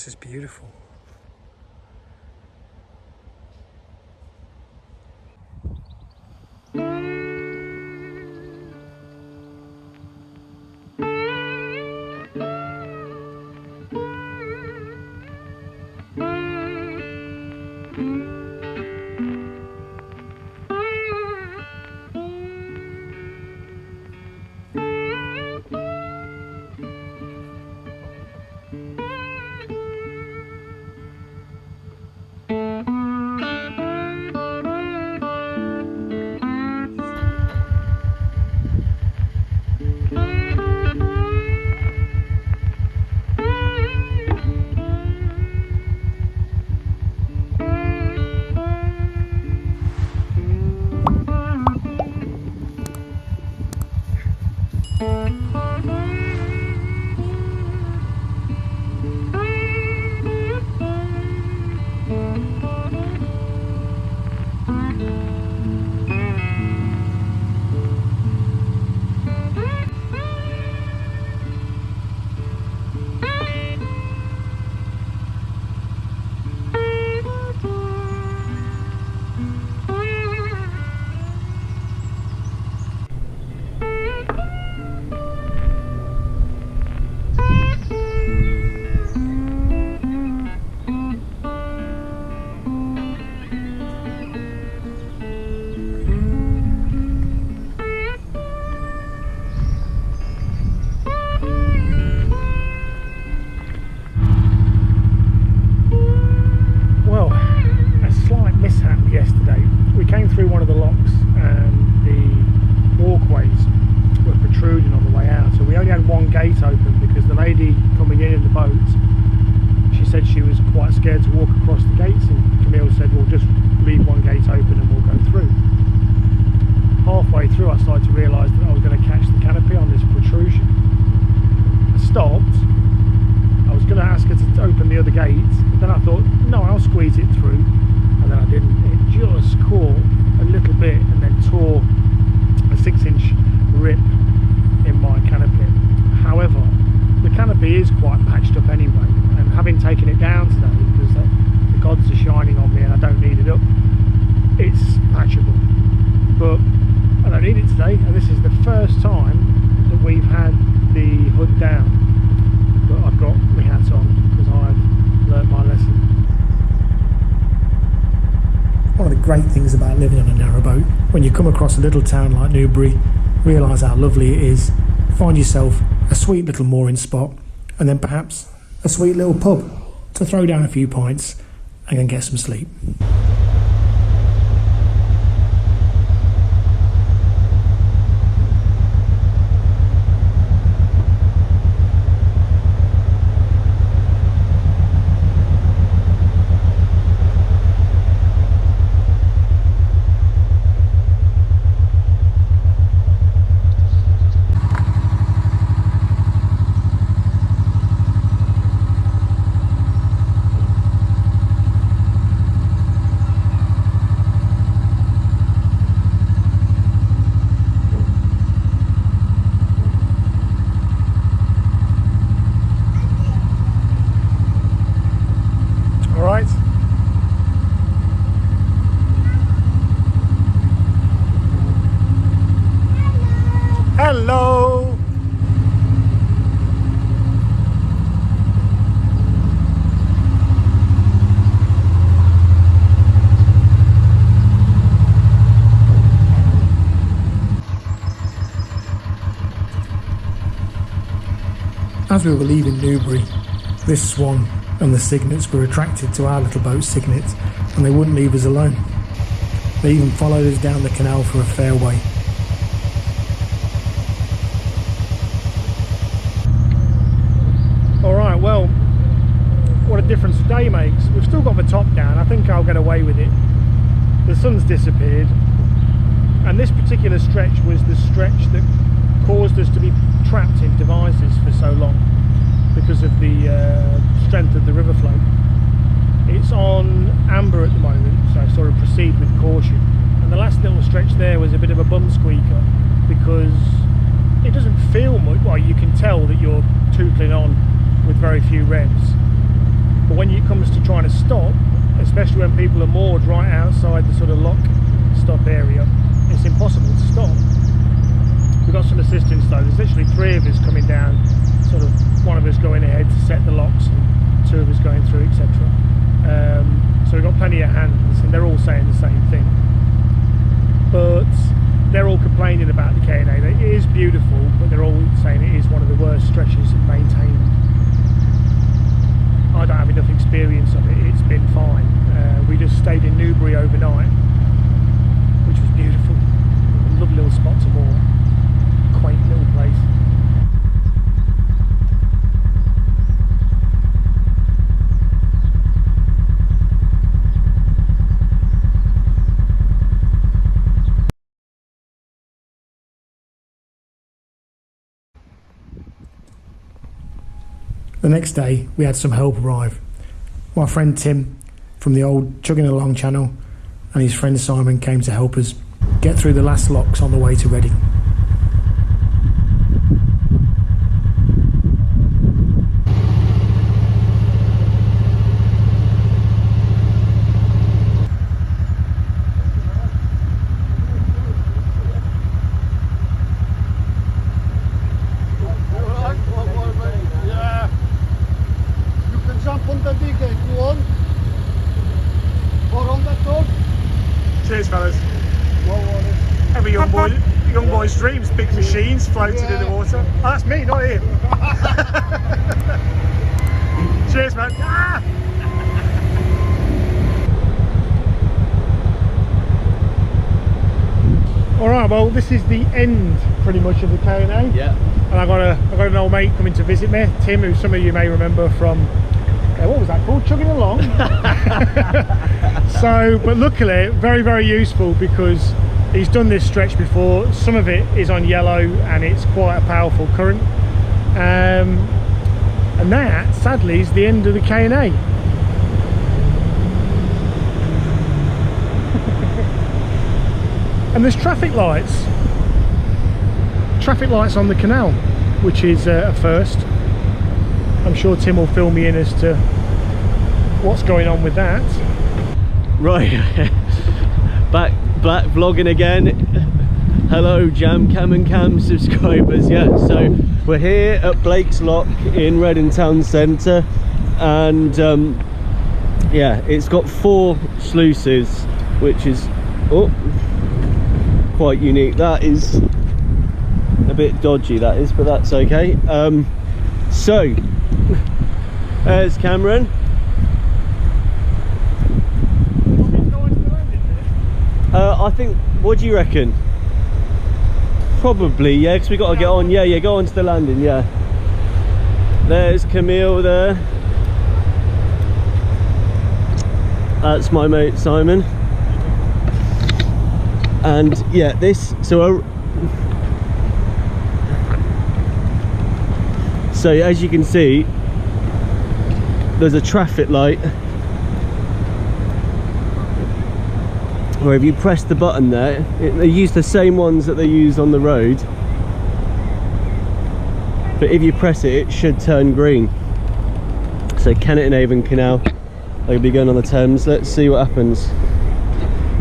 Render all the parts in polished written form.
This is beautiful. Great things about living on a narrowboat. When you come across a little town like Newbury, realise how lovely it is, find yourself a sweet little mooring spot, and then perhaps a sweet little pub to throw down a few pints and then get some sleep. Hello! As we were leaving Newbury, this swan and the cygnets were attracted to our little boat Cygnet, and they wouldn't leave us alone. They even followed us down the canal for a fairway. Alright, well, what a difference today makes. We've still got the top down. I think I'll get away with it. The sun's disappeared, and this particular stretch was the stretch that caused us to be trapped in Devizes for so long because of the strength of the river flow. It's on amber at the moment, so sort of proceed with caution. And the last little stretch there was a bit of a bum squeaker because it doesn't feel much. Well, you can tell that you're tootling on with very few revs. but when it comes to trying to stop, especially when people are moored right outside the sort of lock stop area, it's impossible to stop. We've got some assistance though. There's literally 3 of us coming down, sort of one of us going ahead to set the locks and 2 of us going through, etc. So we've got plenty of hands, and they're all saying the same thing, but they're all complaining about the Kennet. It is beautiful, but they're all saying it is one of the worst stretches maintained. I don't have enough experience of it. It's been fine. We just stayed in Newbury overnight, which was beautiful. Lovely little spot to moor. Quaint little place. The next day we had some help arrive. My friend Tim from the old Chugging Along channel and his friend Simon came to help us get through the last locks on the way to Reading. Cheers, fellas. Every young boy's dreams, big machines floating in the water. Oh, that's me, not him. Cheers, man. Ah! All right, well, this is the end, pretty much, of the Kennet. Yeah. And I got an old mate coming to visit me, Tim, who some of you may remember from. What was that called? Chugging Along. So, but luckily, very, very useful, because he's done this stretch before. Some of it is on yellow and it's quite a powerful current. And that, sadly, is the end of the Kennet. And there's traffic lights on the canal, which is a first. I'm sure Tim will fill me in as to what's going on with that. Right, back vlogging again. Hello Jam Cam and Cam subscribers. Yeah, so we're here at Blake's Lock in Reading Town Centre, and yeah, it's got 4 sluices, which is quite unique. That is a bit dodgy, that is, but that's okay. So there's Cameron. I think, what do you reckon? Probably, yeah, because we got to get on. Yeah, go on to the landing. Yeah, there's Camille there. That's my mate Simon. And yeah, this, so as you can see, there's a traffic light where if you press the button there, they use the same ones that they use on the road, but if you press it, it should turn green. So Kennet Avon Canal, they'll be going on the Thames. Let's see what happens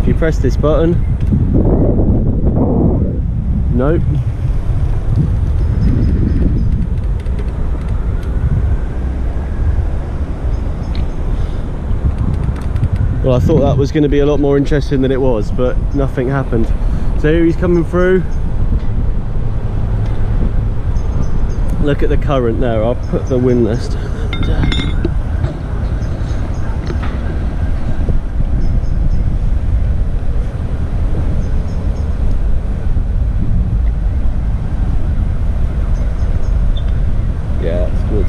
if you press this button. Nope. Well, I thought that was going to be a lot more interesting than it was, but nothing happened. So here he's coming through. Look at the current there. I'll put the windlass down. Yeah, that's good.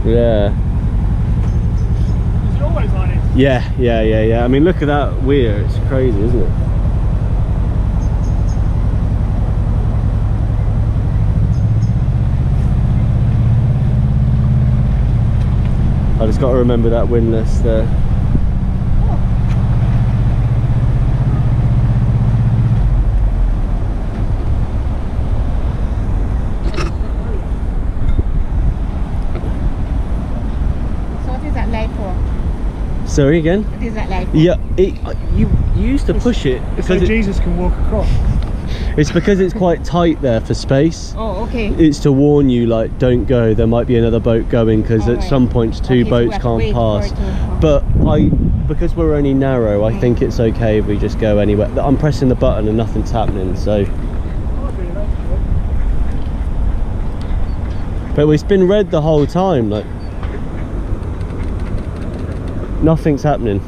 Yeah. Is it always like this? Yeah. I mean, look at that weir. It's crazy, isn't it? just got to remember that windlass there. So what is that light for? Sorry, again? What is that light for? Yeah, you used to push it So because Jesus can walk across. it's because it's quite tight there for space. Oh, okay. It's to warn you, like, don't go, there might be another boat going, because at Alright. some points two Okay, so we boats have to can't wait for it pass. to- But because we're only narrow, I think it's okay if we just go anywhere. I'm pressing the button and nothing's happening, so. But it's been red the whole time, like nothing's happening.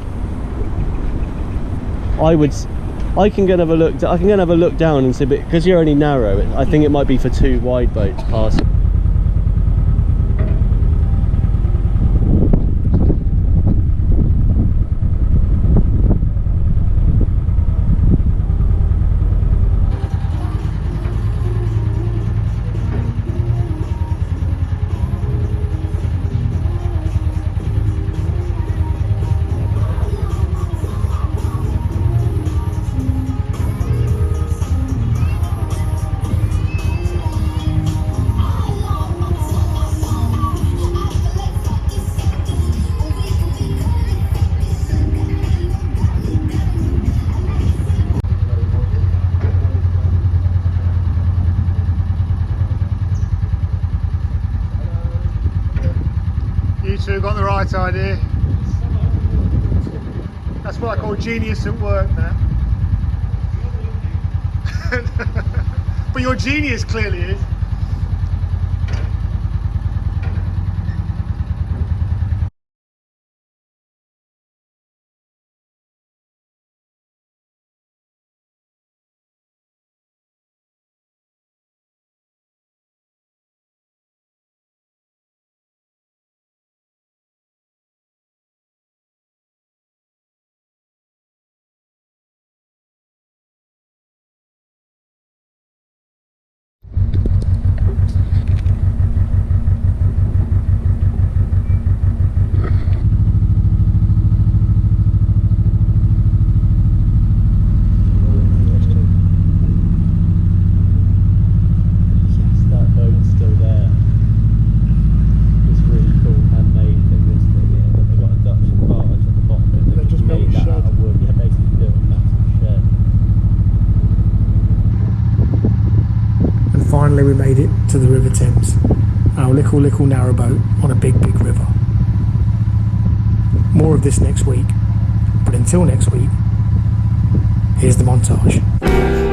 I can go and have a look. I can go and have a look down and see, but because you're only narrow, I think it might be for two wide boats passing. You two got the right idea. That's what I call genius at work now. But your genius clearly is. Finally we made it to the River Thames, our little narrowboat on a big river. More of this next week, but until next week, here's the montage.